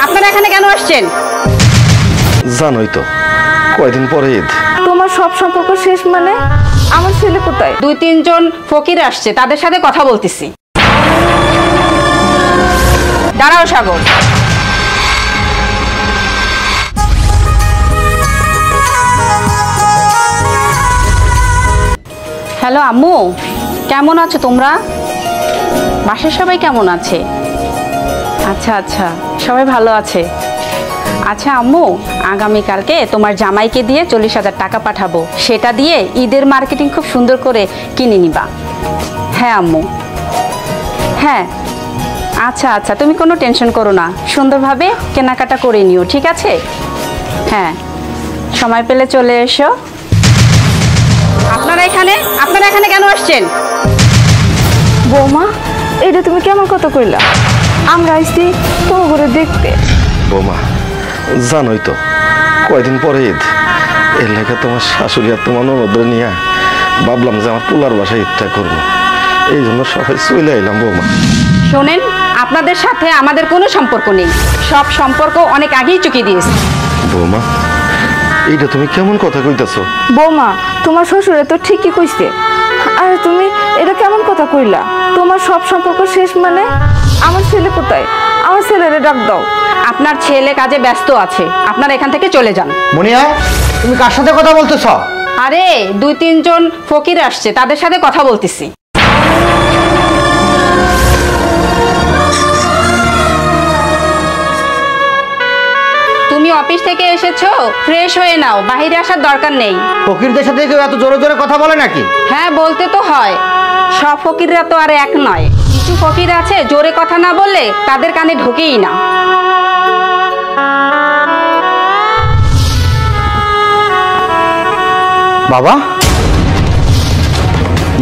আপনারা এখানে কেন আসছেন? জানোই তো কয়দিন পরে ঈদ। তোমার সব সম্পর্ক শেষ মানে? আমার ছেলে কোথায়? 2-3 জন ফকির আসছে, তাদের সাথে কথা বলতেছি। দাঁড়াও সাগর। হ্যালো আম্মু, কেমন আছো তোমরা? বাসার সবাই কেমন আছে? আচ্ছা আচ্ছা, সবাই ভালো আছে। আচ্ছা আম্মু, আগামীকালকে তোমার জামাইকে দিয়ে 40,000 টাকা পাঠাবো, সেটা দিয়ে ঈদের মার্কেটিং খুব সুন্দর করে কিনে নিবা। হ্যাঁ আম্মু, হ্যাঁ আচ্ছা আচ্ছা, তুমি কোনো টেনশন করো না, সুন্দরভাবে কেনাকাটা করে নিও, ঠিক আছে? হ্যাঁ, সময় পেলে চলে এসো। আপনারা এখানে কেন আসছেন? বৌমা, এটা তুমি কেমন কথা কইলা? আমরা আইছি তোমার ঘরে দেখতে। বৌমা, জানোই তো কয়দিন পরে ঈদ, এর লেগে তোমার শাশুড়ি আর তোমার ননদ নিয়ে ভাবলাম যে আমার পোলার বাসায় ঈদটা করবো, এই জন্য সবাই চলে এলাম। বৌমা শোনেন, আপনাদের সাথে আমাদের কোনো সম্পর্ক নেই, সব সম্পর্ক অনেক আগেই চুকিয়ে দিয়েছে। বৌমা, এইটা তুমি কেমন কথা কইতাছো? বৌমা, তোমার শ্বশুরে তো ঠিকই কইছে। আরে তুমি এটা কেমন কথা কইলা? তোমার সব সম্পর্ক শেষ মানে? আমার ছেলে কোথায়? আমার ছেলেরে ডাক দাও। আপনার ছেলে কাজে ব্যস্ত আছে, আপনারা এখান থেকে চলে যান। মনিয়া, তুমি কার সাথে কথা বলতেছ? আরে 2-3 জন ফকির আসছে, তাদের সাথে কথা বলতেছি। তুমি অফিস থেকে এসেছো, ফ্রেশ হয়ে নাও, বাইরে আসার দরকার নেই। ফকিরদের সাথে কেউ এত জোরে জোরে কথা বলে নাকি? হ্যাঁ, বলতে তো হয়, সব ফকিররা তো আর এক নয়। কিছু ফকির আছে জোরে কথা না বললে তাদের কানে ঢোকেই না। বাবা,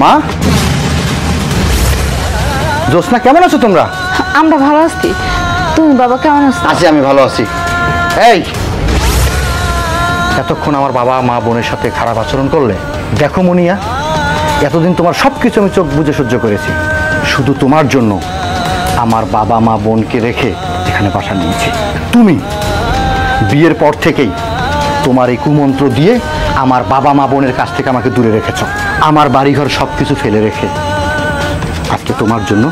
মা, জোসনা, কেমন আছো তোমরা? আমরা ভালো আছি, তুমি বাবা কেমন আছো? আছি, আমি ভালো আছি। এই, এতক্ষণ আমার বাবা মা বোনের সাথে খারাপ আচরণ করলে? দেখো মনিয়া, এতদিন তোমার সব কিছু আমি চোখ বুজে সহ্য করেছি, শুধু তোমার জন্য আমার বাবা মা বোনকে রেখে এখানে বাসা নিয়েছি। তুমি বিয়ের পর থেকেই তোমার এই কুমন্ত্র দিয়ে আমার বাবা মা বোনের কাছ থেকে আমাকে দূরে রেখেছ। আমার বাড়িঘর সব কিছু ফেলে রেখে আজকে তোমার জন্য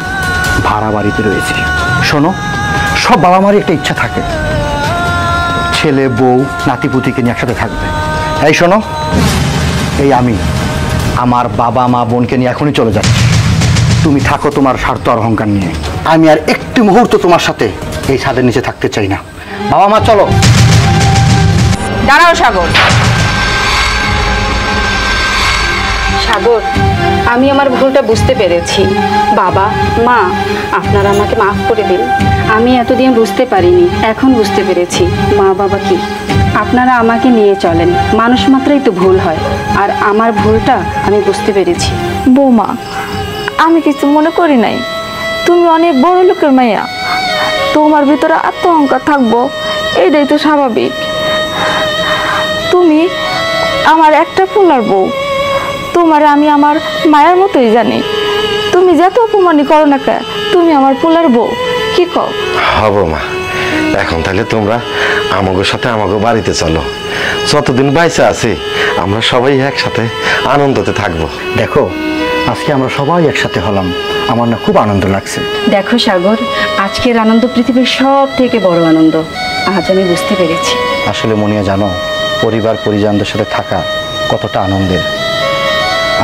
ভাড়া বাড়িতে রয়েছি। শোনো, সব বাবা মারই একটা ইচ্ছা থাকে, ছেলে বউ নাতিপুতিকে নিয়ে একসাথে থাকবে। এই শোনো, এই আমি আমার বাবা মা বোনকে নিয়ে এখনই চলে যাচ্ছি। তুমি থাকো তোমার স্বার্থ আর অহংকার নিয়ে। আমি আর একটি মুহূর্ত তোমার সাথে এই ছাদের নিচে থাকতে চাই না। বাবা মা চলো। দাঁড়াও সাগর। সাগর, আমি আমার ভুলটা বুঝতে পেরেছি। বাবা মা, আপনারা আমাকে মাফ করে দিন। আমি এতদিন বুঝতে পারিনি, এখন বুঝতে পেরেছি মা বাবা কি। আপনারা আমাকে নিয়ে চলেন, মানুষ মাত্রই তো ভুল হয়, আর আমার ভুলটা আমি বুঝতে পেরেছি। বৌমা, আমি কিছু মনে করি নাই, তুমি অনেক বড় লোকের মাইয়া, তোমার ভিতরে আত্মঅহংকার থাকবো, এটাই তো স্বাভাবিক। তুমি আমার একটা পোলার বউ, তোমার আমি আমার মায়ের মতোই জানি। তুমি যত অপমানই করো না কে, তুমি আমার পোলার বউ, কি কও? হব মা, এখন তাহলে তোমরা আমাদের সাথে আমাকে বাড়িতে চলো। যতদিন বাইসে আছি আমরা সবাই একসাথে আনন্দতে থাকবো। দেখো, আজকে আমরা সবাই একসাথে হলাম, আমার না খুব আনন্দ লাগছে। দেখো সাগর, আজকের আনন্দ পৃথিবীর সব থেকে বড় আনন্দ, আজ আমি বুঝতে পেরেছি। আসলে মনিয়া, জানো পরিবার পরিজনদের সাথে থাকা কতটা আনন্দের।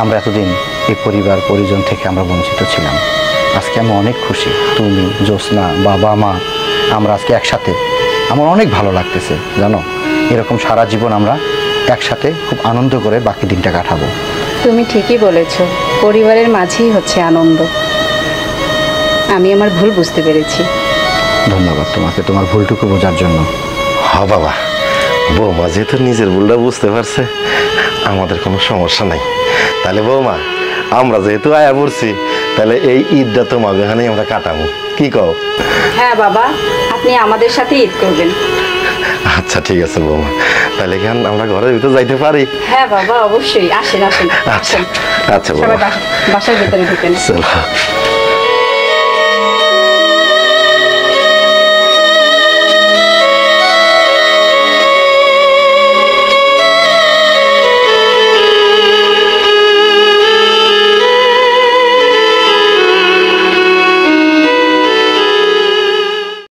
আমরা এতদিন এই পরিবার পরিজন থেকে আমরা বঞ্চিত ছিলাম, আজকে আমি অনেক খুশি। তুমি, জোসনা, বাবা মা, আমরা আজকে একসাথে, আমার অনেক ভালো লাগতেছে। জানো, এরকম সারা জীবন আমরা একসাথে খুব আনন্দ করে বাকি দিনটা কাটাবো। তুমি ঠিকই বলেছ, পরিবারের মাঝেই হচ্ছে আনন্দ। আমি আমার ভুল বুঝতে পেরেছি। ধন্যবাদ তোমাকে তোমার ভুলটুকু বোঝার জন্য। হ্যাঁ বাবা, বৌমা যেহেতু নিজের ভুলটা বুঝতে পারছে, আমাদের কোনো সমস্যা নাই। তাহলে বৌমা, আমরা যেহেতু আয়া পড়ছি, তাহলে এই ঈদটা তোমাকে এখানেই আমরা কাটাবো, কি কও? হ্যাঁ বাবা, আপনি আমাদের সাথে ঈদ করবেন। আচ্ছা ঠিক আছে বৌমা, তাহলে এখন আমরা ঘরের ভিতরে যাইতে পারি? হ্যাঁ বাবা, অবশ্যই, আসেন আসেন। আচ্ছা আচ্ছা সবাই বাবা, বাসার ভিতরে ঢুকেন। চলো।